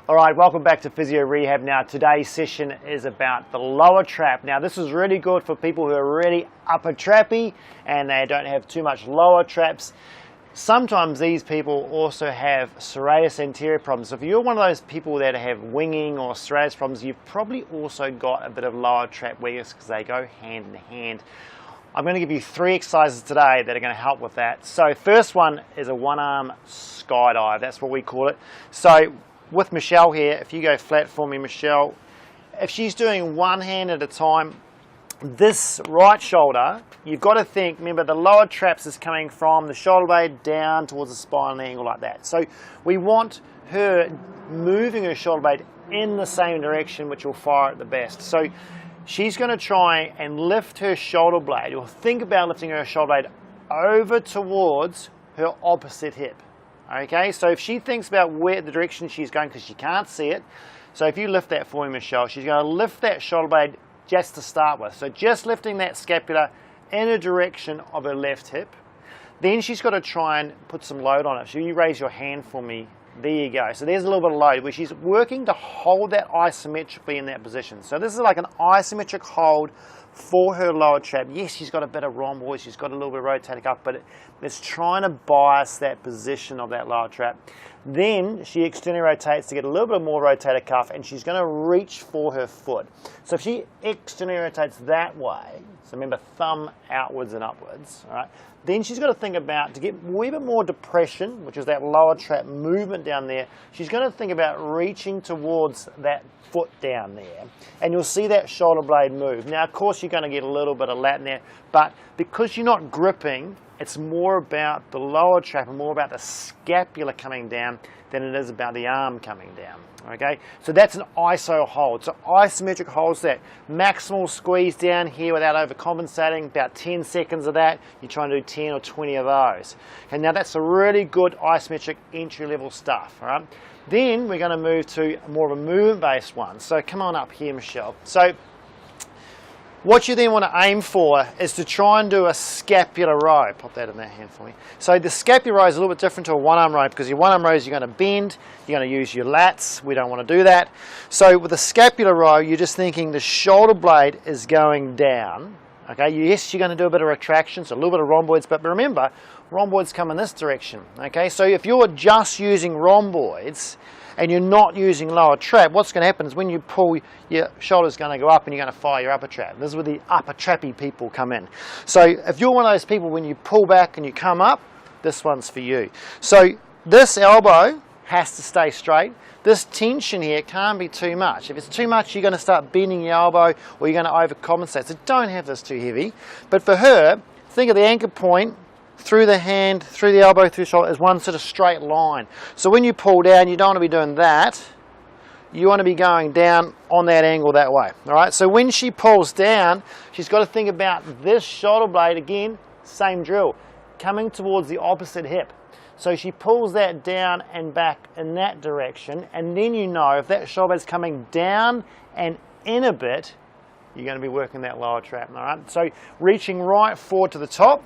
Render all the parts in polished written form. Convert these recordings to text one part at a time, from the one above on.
Alright, welcome back to Physio Rehab. Now today's session is about the lower trap. Now this is really good for people who are really upper trappy and they don't have too much lower traps. Sometimes these people also have serratus anterior problems. So if you're one of those people that have winging or serratus problems, you've probably also got a bit of lower trap weakness because they go hand in hand. I'm going to give you 3 exercises today that are going to help with that. So first one is a one-arm skydive. That's what we call it. So with Michelle here, if you go flat for me, Michelle, if she's doing one hand at a time, this right shoulder, you've got to think, remember the lower traps is coming from the shoulder blade down towards the spinal angle like that. So we want her moving her shoulder blade in the same direction, which will fire it the best. So she's going to try and lift her shoulder blade, or think about lifting her shoulder blade over towards her opposite hip. Okay, so if she thinks about where the direction she's going, because she can't see it, so if you lift that for me, Michelle, she's going to lift that shoulder blade just to start with. So just lifting that scapula in a direction of her left hip. Then she's got to try and put some load on it. So you raise your hand for me. There you go. So there's a little bit of load where she's working to hold that isometrically in that position. So this is like an isometric hold for her lower trap. Yes, she's got a bit of rhomboid, she's got a little bit of rotating up, but it's trying to bias that position of that lower trap. Then she externally rotates to get a little bit more rotator cuff, and she's going to reach for her foot. So if she externally rotates that way, so remember thumb outwards and upwards, all right, then she's got to think about, to get a wee bit more depression, which is that lower trap movement down there, she's going to think about reaching towards that foot down there, and you'll see that shoulder blade move. Now of course you're going to get a little bit of Latin there, but because you're not gripping, it's more about the lower trap and more about the scapula coming down than it is about the arm coming down. Okay, so that's an iso hold. So isometric holds, that maximal squeeze down here without overcompensating, about 10 seconds of that. You're trying to do 10 or 20 of those. And now that's a really good isometric entry level stuff. All right. Then we're going to move to more of a movement based one. So come on up here, Michelle. So what you then want to aim for is to try and do a scapular row. Pop that in that hand for me. So the scapular row is a little bit different to a one-arm row, because your one-arm rows you're going to bend, you're going to use your lats. We don't want to do that. So with the scapular row, you're just thinking the shoulder blade is going down. Okay, yes, you're going to do a bit of retraction, so a little bit of rhomboids, but remember, rhomboids come in this direction. Okay, so if you're just using rhomboids and you're not using lower trap, what's going to happen is when you pull, your shoulder's going to go up and you're going to fire your upper trap. This is where the upper trappy people come in. So if you're one of those people, when you pull back and you come up, this one's for you. So this elbow has to stay straight. This tension here can't be too much. If it's too much, you're going to start bending your elbow or you're going to overcompensate. So don't have this too heavy. But for her, think of the anchor point through the hand, through the elbow, through the shoulder as one sort of straight line. So when you pull down, you don't want to be doing that. You want to be going down on that angle that way. All right. So when she pulls down, she's got to think about this shoulder blade again. Same drill, coming towards the opposite hip. So she pulls that down and back in that direction, and then you know if that shoulder blade's coming down and in a bit, you're going to be working that lower trap. All right. So reaching right forward to the top.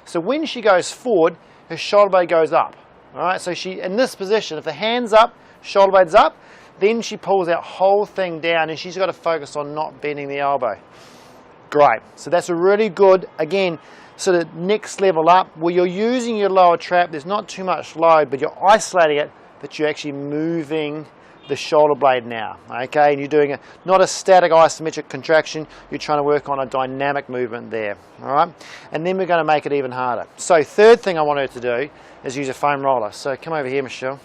So when she goes forward, her shoulder blade goes up. All right, so she, in this position, if the hand's up, shoulder blade's up, then she pulls that whole thing down and she's got to focus on not bending the elbow. Great. So that's a really good, again, sort of next level up where you're using your lower trap. There's not too much load, but you're isolating it, but you're actually moving the shoulder blade now, okay, and you're doing not a static isometric contraction, you're trying to work on a dynamic movement there, all right, and then we're going to make it even harder. So third thing I want her to do is use a foam roller. So come over here, Michelle.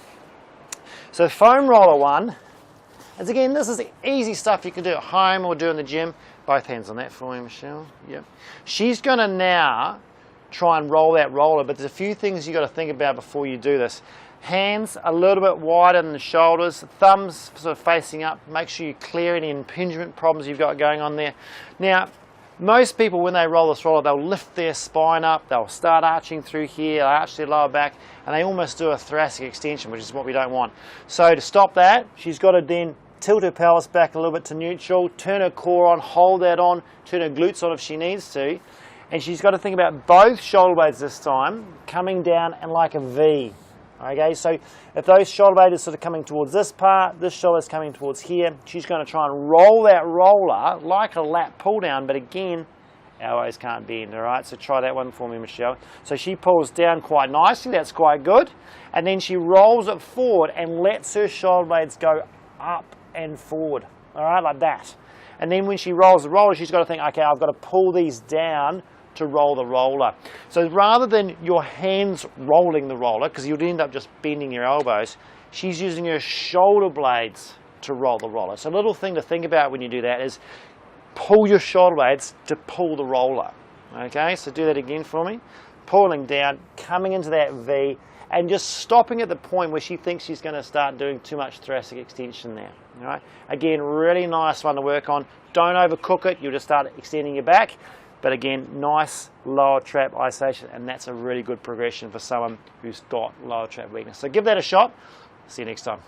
So the foam roller one is, again, this is the easy stuff you can do at home or do in the gym. Both hands on that for me, Michelle. Yep. She's going to now try and roll that roller, but there's a few things you've got to think about before you do this. Hands a little bit wider than the shoulders, thumbs sort of facing up. Make sure you clear any impingement problems you've got going on there. Now, most people, when they roll this roller, they'll lift their spine up, they'll start arching through here, they'll arch their lower back, and they almost do a thoracic extension, which is what we don't want. So to stop that, she's got to then tilt her pelvis back a little bit to neutral, turn her core on, hold that on, turn her glutes on if she needs to, and she's got to think about both shoulder blades this time coming down and like a V. Okay, so if those shoulder blades are sort of coming towards this part, this shoulder is coming towards here, she's going to try and roll that roller like a lat pull down, but again, elbows can't bend, all right? So try that one for me, Michelle. So she pulls down quite nicely, that's quite good. And then she rolls it forward and lets her shoulder blades go up and forward, all right, like that. And then when she rolls the roller, she's got to think, okay, I've got to pull these down to roll the roller. So rather than your hands rolling the roller, because you'd end up just bending your elbows, she's using her shoulder blades to roll the roller. So a little thing to think about when you do that is pull your shoulder blades to pull the roller. Okay, so do that again for me. Pulling down, coming into that V, and just stopping at the point where she thinks she's going to start doing too much thoracic extension there. All right, again, really nice one to work on. Don't overcook it, you'll just start extending your back. But again, nice lower trap isolation, and that's a really good progression for someone who's got lower trap weakness. So give that a shot. See you next time.